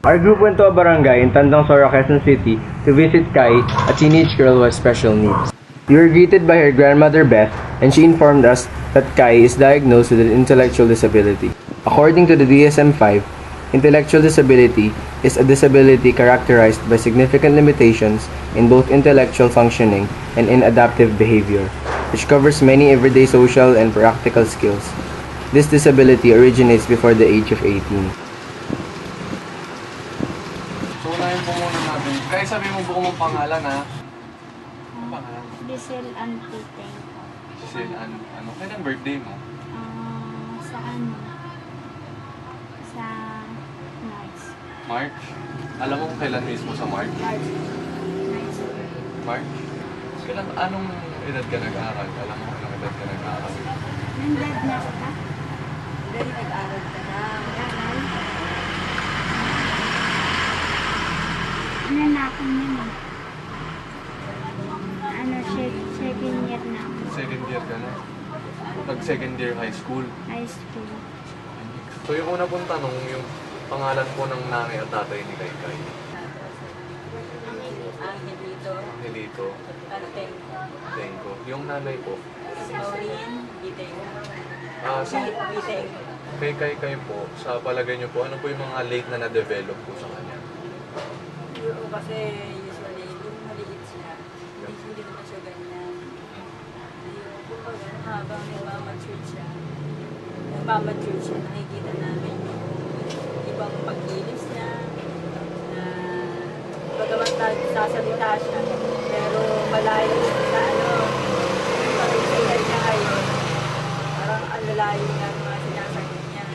Our group went to a barangay in Tandang Sora, Quezon City to visit Kai, a teenage girl who has special needs. We were greeted by her grandmother Beth, and she informed us that Kai is diagnosed with an intellectual disability. According to the DSM-5, intellectual disability is a disability characterized by significant limitations in both intellectual functioning and in adaptive behavior, which covers many everyday social and practical skills. This disability originates before the age of 18. So, unahin po muna natin. Kaya sabi mo buko mong pangalan, ha? Ano pangalan? Diesel and Piteng. Sil, ano? Kailan birthday mo? Sa ano? Sa March. March? Alam mo kung kailan mismo sa March? March. March? Kailan, anong edad ka nag-aaral? Alam mo anong edad ka nag-aaral? Nandad na ako ka? Dahil nag-aaral ka na. Ano na ako naman? Ano, second year na ako. Second year ka na? Second year high school? High school. So, yung una pong tanong, yung pangalan po ng nanay at tatay ni Kaykay. Angelito. Angelito. Tenko. Tenko. Yung nanay po? Maureen. Biteng. Sa Biteng. kay Kaykay po, sa palagay niyo po, ano po yung mga late na na-develop po sa kanya? Yung kasi usually, yung maliit siya, hindi naman siya ganyan. Yung kumbaga, habang nagmamature siya, nakikita namin yung ibang pagkilos niya, na bagamat sasalita siya, pero malayo na yung pag-isay niya ngayon, parang ang lalayo nga ng mga sinasagot niya.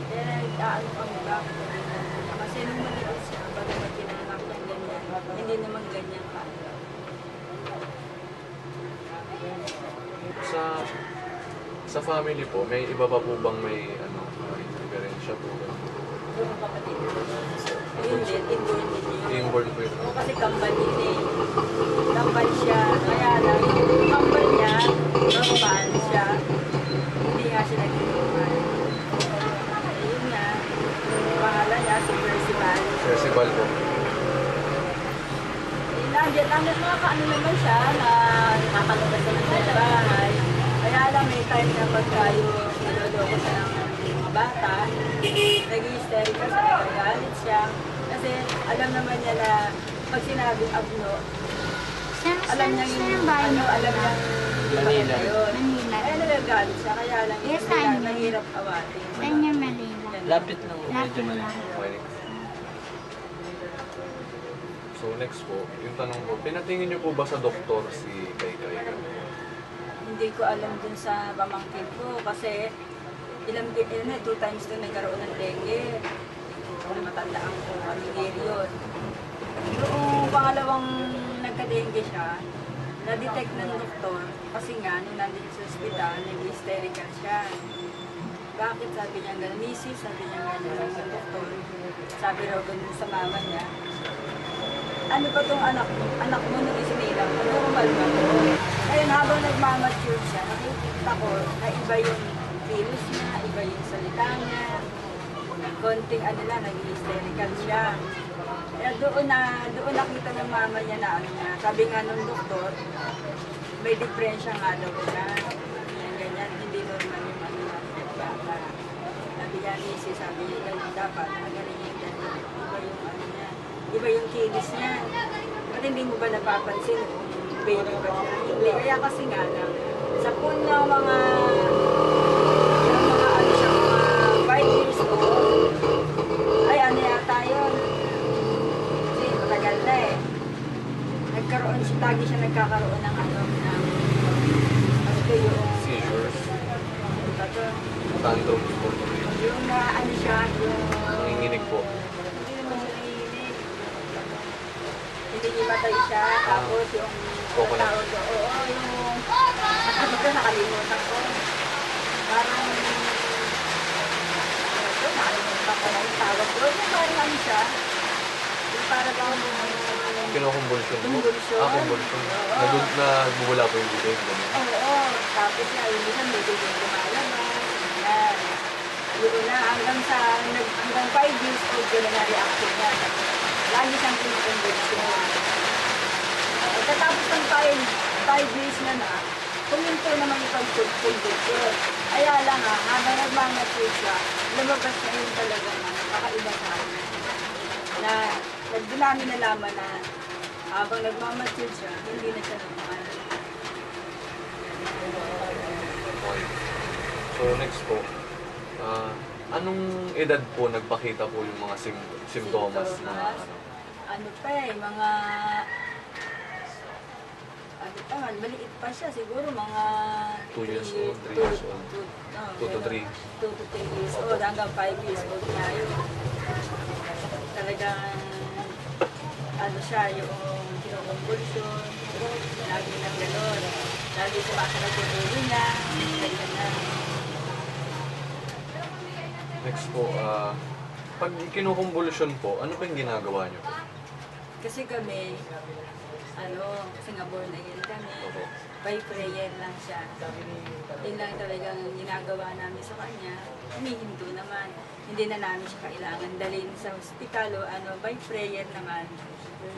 Kaya nag-aano kami bakit kasi nung maliit siya, bagamat kinanak niya ganyan, hindi naman ganyan ka. Sa family po, may iba pa po bang may diferensya po? Yung kapatid ko. Yun din, inborn din yun. Inborn po yun. Oo, kasi kambal din eh. Kambal siya. Kaya lang, yung kambal niya, normal siya. Hindi nga siya nag-normal. Ayun nga, yung pangalan niya, si Percival. Percival po. Nandiyan mga kaano naman siya, na nakakalabas na ng bahay. Kaya lang, may time na pagka yung niloloko siya ng mga bata, nag-hysterical siya, nagagalit siya. Kasi alam naman niya na pag sinabing abno, alam niya yung alam niya Manila yun. Manila. Kaya nagagalit siya, kaya lang Yes, hindi I know. mahirap awatin. Saan niya Manila? Lapit lang. Lapit lang. Okay. So next po, yung tanong po, pinatingin niyo po ba sa doktor si Kaykay? Hindi ko alam dun sa pamangkin ko kasi two times to nagkaroon ng dengue. Kung matandaan ko, kamigil yun. Noong pangalawang nagka-dengue siya, na-detect ng doktor kasi nga, nung nandun sa ospital, nag-hysterical siya. Bakit? Sabi niya gano'n, misis, sabi niya gano'n sa doktor. Sabi raw gano'n sa mama niya, ano ba itong anak mo nung isinilang? Normal ba ito? Ngayon, habang nagmamature siya, nakikita ko na iba yung kilos niya, iba yung salita niya. Konting nag-hysterical siya. Kaya doon nakita ng mama niya na sabi nga nung doktor, may diferensya nga daw siya. Ganyan, hindi normal yung bata. Sabi niya, sabi niya, dapat magaling yan. Iba yung kilis niya. Ba't hindi mo ba napapansin kung baby ba siya? Hindi. Kaya kasi nga lang, sa pool ng mga 5 years old, ay yata yun. Kasi matagal na eh. Lagi siya nagkakaroon ng yung Seizures? Tantrums po. yung siya, yung Nanginginig po. hindi patay siya, tapos yung Coconut. tawag ko, nakalimutan ko. Parang, nakalimutan ko na yung tawag ko. Yung parang siya, yung parang Kinukumbulsyon po? Convulsion. Convulsyon. Oo. Nagbubula po yung bibig. oo, tapos nga, yung isang may bigyan lumalabas, yan. Yun na, hanggang 5 years old ko na na-reaction na. Lagi siyang kinukumbensyon. Katapos ng 5 years na, kuminto naman yung pag-conviction. Kaya lang habang nagmamature siya, lumabas na yun talaga na nakakaiba sa akin. Na doon namin nalaman na habang nagmamature siya, hindi na siya normal. Okay. So next po, anong edad po nagpakita po yung mga simptomas na ano? Ano pa mga ano pa man, maliit pa siya, siguro mga 2 years old, 3 years old. 2 to 3. 2 to 3 years old, hanggang 5 years old na yun. Talagang, ano siya, yung kinukumbulsyon, lagi na gano'n. Lagi sumasakit yung ulo niya, ganyan na. Next po, pag kinukumbulsyon po, ano pa yung ginagawa niyo? Kasi kami, Singapore na yun kami, by prayer lang siya. Yun lang talagang ginagawa namin sa kanya. Humihinto naman. Hindi na namin siya kailangan dalhin sa hospital o by prayer naman.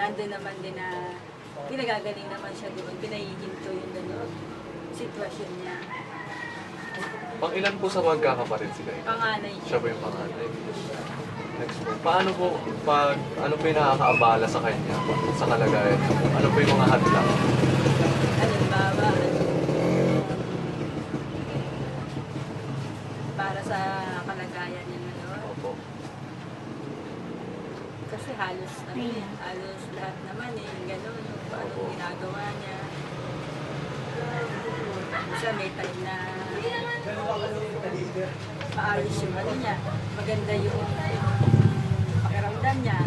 Nandun naman din na pinagagaling naman siya doon. Pinahihinto yung gano'n sitwasyon niya. Pang ilan po sa magkakapatid sila? Panganay Siya po yung panganay. Next po, paano po, ano po yung nakakaabala sa kanya, sa kalagayan niya? Ano po yung mga hadlang? Halimbawa, para sa kalagayan niya ngayon. Opo. Kasi halos lahat naman gano'n, yung paano ginagawa niya. Siya may time na maayos yung niya, maganda yung pakiramdam niya.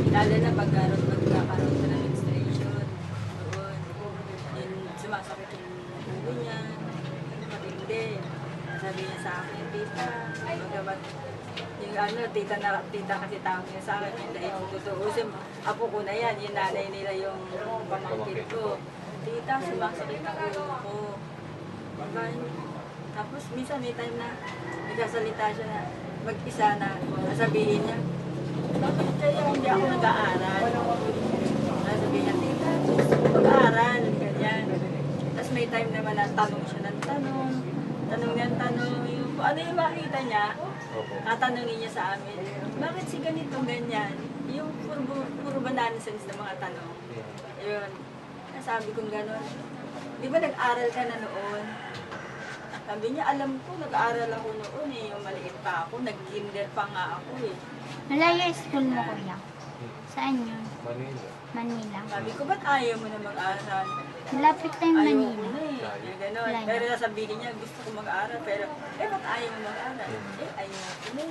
Lalo na pagkaroon sa menstruation, doon, yung sumasakit yung ulo niya, matindi. Sabi niya sa akin, tita, magabat yung tita kasi tawag niya sa akin, dahil kung tutuusin, apo ko na yan, yung nanay nila yung pamangkin ko. Tita, sumasakit ang ulo ko. Tapos minsan may time na nagsasalita siya na mag-isa na sabihin niya, bakit kaya hindi ako nag-aaral? Sabihin niya, tita, mag-aaral, ganyan. Tapos may time naman na tanong siya ng tanong, yung, ano yung makita niya, tatanungin niya sa amin, bakit si ganito ganyan? Yung puro ba nonsense ng mga tanong. Yun, nasabi kong gano'n, di ba nag-aral ka na noon? Sabi niya, alam ko, nag-aaral ako noon yung maliit pa ako, nag-kinder pa nga ako Malayo yung school mo, kuya. Saan yun? Manila. Manila. Sabi ko, ba't ayaw mo na mag-aaral? Malapit na yung Ayaw Manila. ko na yung gano'n. Wala Pero sasabihin niya, gusto ko mag-aaral, pero, ba't ayaw mo mag-aaral? Ayaw ko na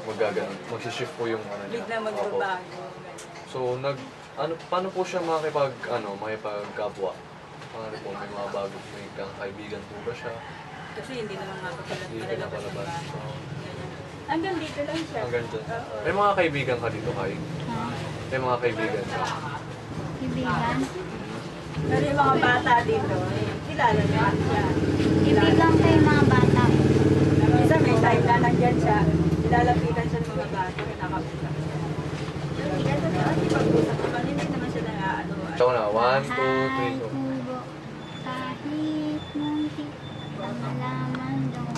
Magaganon. Magsishift po yung ano niya. Biglang magbabago. So, paano po siya makipagkapwa? Paano po, may mga bago, may kaibigan po ba siya? Kasi hindi naman nga Hindi talaga na palabas. So, hanggang dito lang siya. hanggang dyan. May mga kaibigan ka dito, Kai? Ha? May mga kaibigan ka? Ibigan? Pero yung mga bata dito, kilala naman siya. Ibigan ko yung mga bata. Minsan may time na nandyan siya, ilalapitan siya ng mga bata, kinakapitan siya. Hindi ka sa taas, ipag-usap naman, hindi naman siya ano. Ito na, 1, 2, 3, Mahal go. kubo, kahit muntik ang malaman doon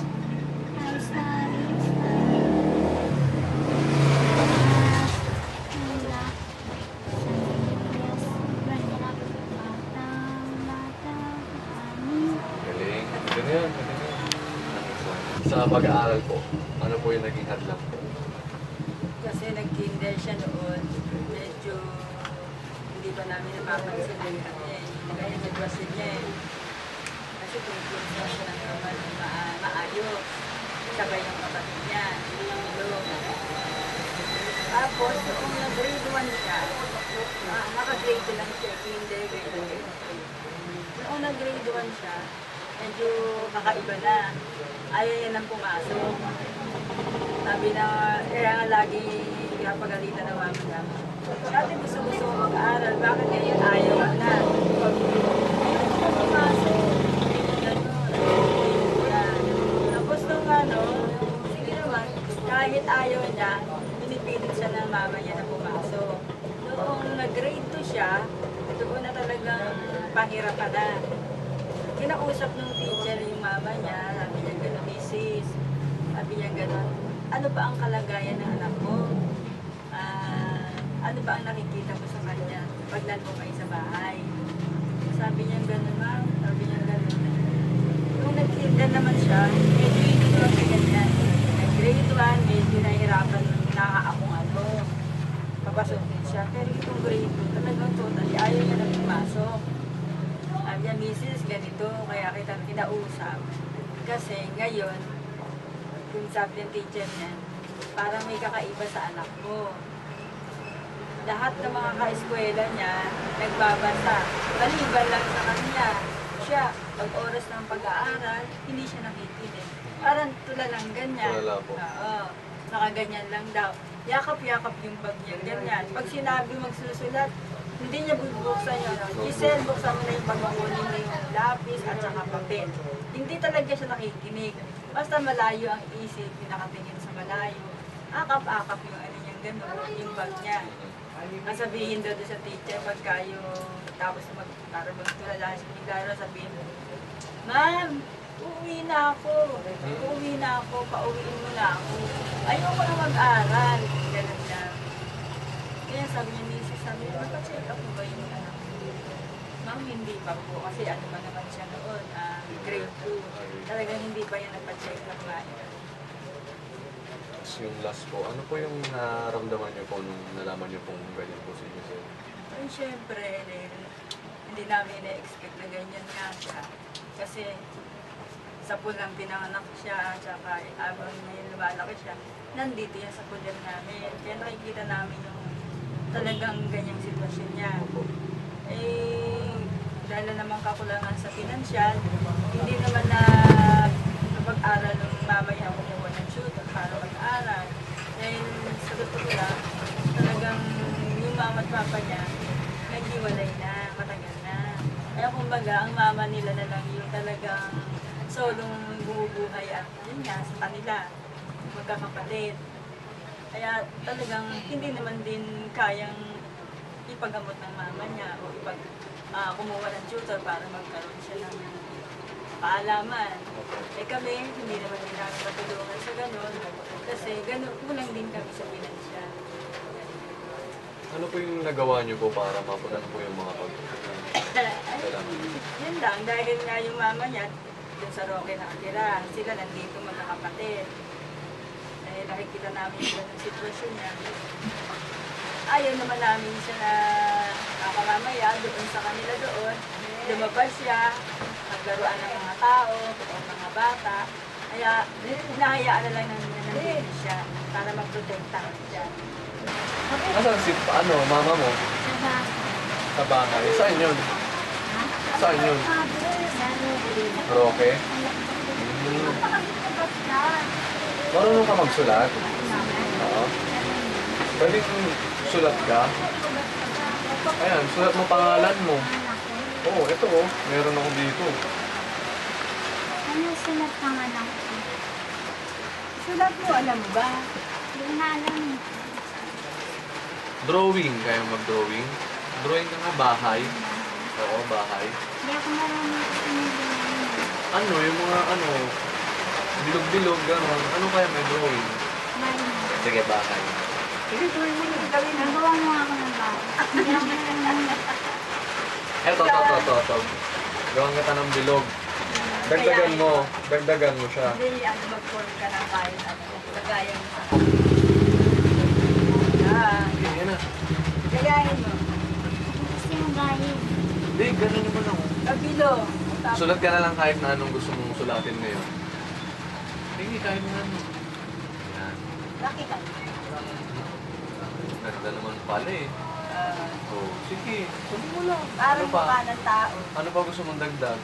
ay sari-sari. Wala sa Diyos, wala batang-bata kami. Galing. Galing yan, galing yan. Sa pag-aaral po, ano po yung naging hadlang po? Kasi nag-kinder siya noon, medyo hindi pa namin napapansin na kaya nagwasin niya Kasi tumutuloy siya ng maayos. Sabay ng kapatid niya, Lilo. Tapos, kung nag-grade 1 siya, naka-grade 2 lang siya, kinder, grade 2. Noong nag-grade 1 siya, medyo kakaiba na. Ayaw niya nang pumasok. Sabi na, kaya nga lagi pinapagalitan ng mama niya. Dati gusto ko mag-aaral, bakit ngayon ayaw na? Ayaw ko na pumasok. Ganun. Yan. Tapos nung sige naman, pahirapan na. Kinausap ng teacher yung mama niya, sabi niya gano'n, misis. Sabi niya gano'n, ano ba ang kalagayan ng anak mo? Ano ba ang nakikita mo sa kanya pag nandun kayo sa bahay? Sabi niya gano'n, ma'am. Sabi niya gano'n. Nung nag-kindan naman siya, medyo hindi naman siya ganyan. Nag-grade 1, medyo nahihirapan na akong ano. Papasok din siya. Pero itong grade 2, talagang totally ayaw niya na pumasok. Sabi niya, misis, ganito, kaya kita kinausap. Kasi ngayon, kung sabi ng teacher niya, parang may kakaiba sa anak mo. Lahat ng mga ka-eskwela niya, nagbabasa. Maliban lang sa kanya. Siya, pag oras ng pag-aaral, hindi siya nakikinig. Parang tulalang ganyan. Tulala po. Oo, nakaganyan lang daw. Yakap-yakap yung bag niya, ganyan. Pag sinabi magsusulat, hindi niya bubuksan yun. Giselle, buksan mo na yung pagkukunin mo yung lapis at saka papel. Hindi talaga siya nakikinig. Basta malayo ang isip, yung nakatingin sa malayo. Akap-akap yung ano niyang gano'n, yung bag niya. Ang sabihin daw sa teacher, pagka yung tapos para magtulala siya, bigla sabihin, ma'am, uuwi na ako. Uuwi na ako, pauwiin mo na ako. Ayoko na mag-aral. Ganun lang. Kaya sabi niya, misis, sabi niya, magpa-check up mo ba yung anak mo? Ma'am, hindi pa po. Kasi ano ba naman siya noon, grade 2. Talagang hindi pa yan nagpa-check up nga. Yung last po, ano po yung naramdaman niyo po nung nalaman niyo pong ganyan po si Giselle? Ay, syempre, hindi namin na-expect na ganyan nga siya. Kasi sa pulang pinanganak siya, tsaka habang lumalaki siya, nandito yan sa pulang namin. Kaya nakikita namin yung talagang ganyang sitwasyon niya. Eh, dahil naman kakulangan sa pinansyal, hindi naman na pag-aral ng mama niya kumuha ng tutor para mag-aral. Dahil sa totoo lang, talagang yung mama at papa niya, naghiwalay na, matagal na. Kaya kumbaga, ang mama nila na lang yung talagang solong bumubuhay at yun nga, sa kanila, magkakapatid. Kaya talagang hindi naman din kayang ipagamot ng mama niya o kumuha ng tutor para magkaroon siya ng paalaman. Eh kami, hindi naman din namin matulungan sa ganun. Kasi ganun, kulang din kami sa pinansyal. Ano po yung nagawa niyo po para mapunan po yung mga Yun lang, dahil nga yung mama niya, dun sa Roque nakatira, sila nandito magkakapatid. Dahil nakikita namin yung ganun sitwasyon niya. Ayaw naman namin siya na nakamamaya doon sa kanila doon. Lumabas siya, naglaruan ng mga tao o mga bata. Kaya hinahayaan na lang nandito siya para magprotekta siya. Asan si, mama mo? Diba? Sa bahay? Saan yun? Ha? Saan yun? Roque? Marunong ka magsulat? Oo. Pwede sulat ka? Ayan, sulat mo pangalan mo. Oo, ito oh. Meron ako dito. Ano sulat ka nga lang ko? Sulat mo, alam mo ba? Hindi ko na alam eh. Drawing. Kaya mag-drawing? Drawing ka nga, bahay. Oo, bahay. Hindi ako marunong sinigilin. Ano, yung mga bilog-bilog, gano'n. Ano kaya may drawing? Bye. Sige, bahay. Sige, tuloy mo yung gawin mo. Nagawa mo ako ng bahay. Hindi ako marunong. Eto. Gawang kita ng bilog. Dagdagan mo siya. Hindi, mag-form ka ng kahit ano. Kagaya mo sa Sige, yan na. Gayahin mo. Gusto mo gahin. Hindi, gano'n naman ako. Kabilo. Sulat ka na lang kahit na anong gusto mong sulatin ngayon. Sige, kahit na ano. Yan. Nakita mo. Ganda naman pala eh. Oh, sige. Sabi mo lang. Parang mukha ng tao. Ano pa gusto mong dagdag?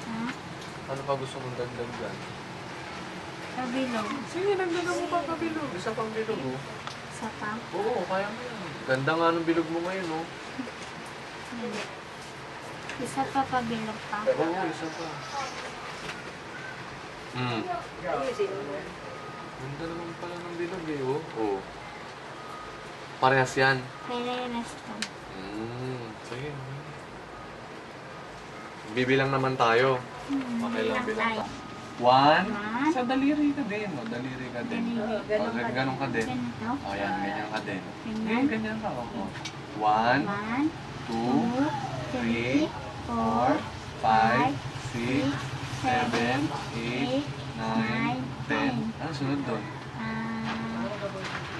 Ha? Ano pa gusto mong dagdag dyan? Kabilog. Sige, dagdagan mo pa kabilog. Isa pang bilog oh. Isa pa? Oo, kaya mo yan. Ganda nga ng bilog mo ngayon oh. Hindi. Isa pa pabilog pa. Oo, isa pa. Ayusin mo. Ganda naman pala ng bilog eh oh. Oo. Parehas yan. Kailangan to. Sige. Bibilang naman tayo. Okay lang, bilang tayo. pa. 1. One. Sa daliri ka din. O, daliri ka din. Daliri. Ganun ka din. Ganito. O, yan. Ganyan ka din. Ganyan. Ganyan ka. O. 1, 1, 2, 3, 4, 5, 6, 7, 8, 9, 10. Ano sunod doon?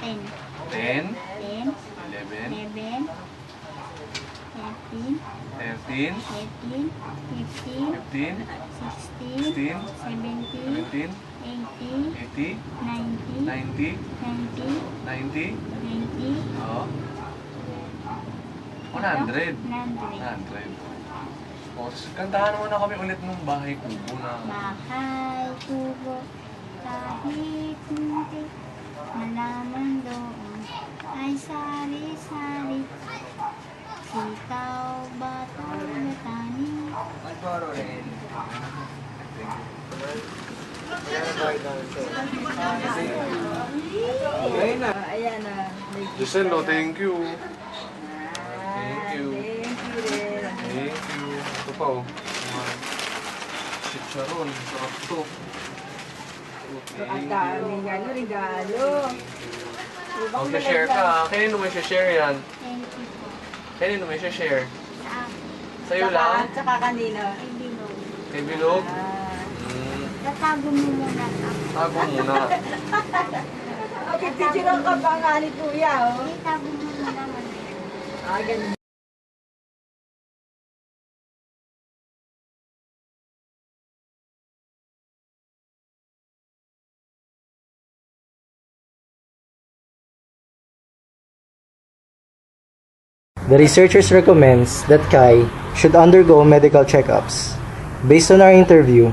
10, 10, 10, 11, 11, 13, 13, 14, 15, 15, 16, 16, 17, 17, 18, 80, 19, 90, 20, 90, 20, oo. 100. 100. 100. O, kantahan mo na kami ulit nung bahay kubo na. Bahay kubo, kahit hindi, malaman doon ay sari-sari. Sitaw, bata, batani. Ayan na. Giselle, thank you. Thank you. Thank you rin. Thank you. Ito pa mga chicharon. Sarap to. Ang daming regalo. Mag-share ka. Kanino may share yan? Thank you po. Kanino may share? Sa akin, Sa'yo lang? Tsaka kanina. kay Bilog. Kay Bilog? Tatago mo muna ako. Tago muna. Okay, picture ang ka pa nga ni Kuya, oh. Itago mo muna naman. Ganun. The researchers recommends that Kai should undergo medical checkups. Based on our interview,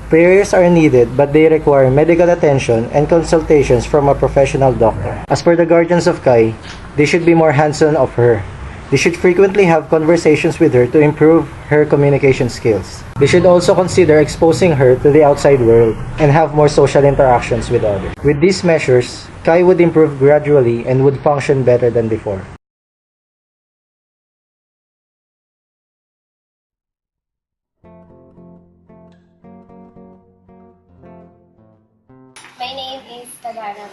prayers are needed but they require medical attention and consultations from a professional doctor. As for the guardians of Kai, they should be more hands-on of her. They should frequently have conversations with her to improve her communication skills. They should also consider exposing her to the outside world and have more social interactions with others. With these measures, Kai would improve gradually and would function better than before. My name is Tagara.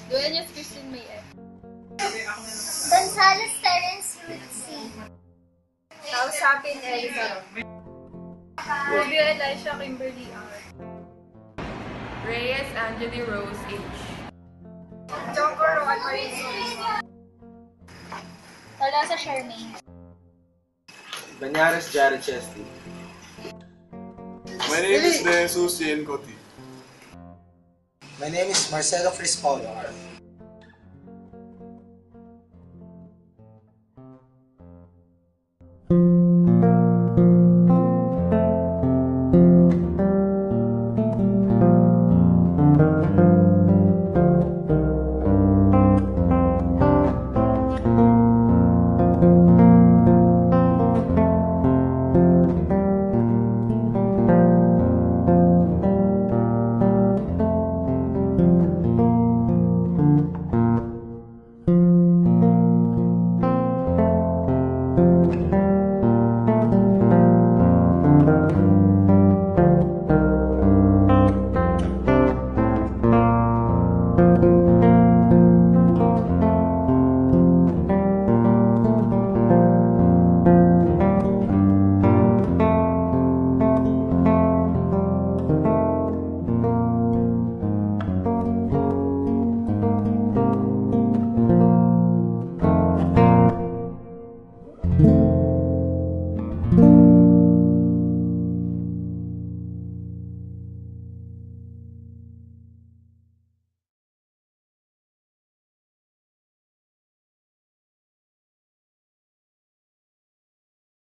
Dueñas Christine May F. Gonzales Terence Ruth C. Kausapin Elsa. Rubio Elisha Kimberly R. Reyes Angeli Rose H. Joko Rowan Mauricio. Tolosa Charmaine. Banyares Jared Chesty. My name is Jesus Ian Coti. My name is Marcelo Crispolo.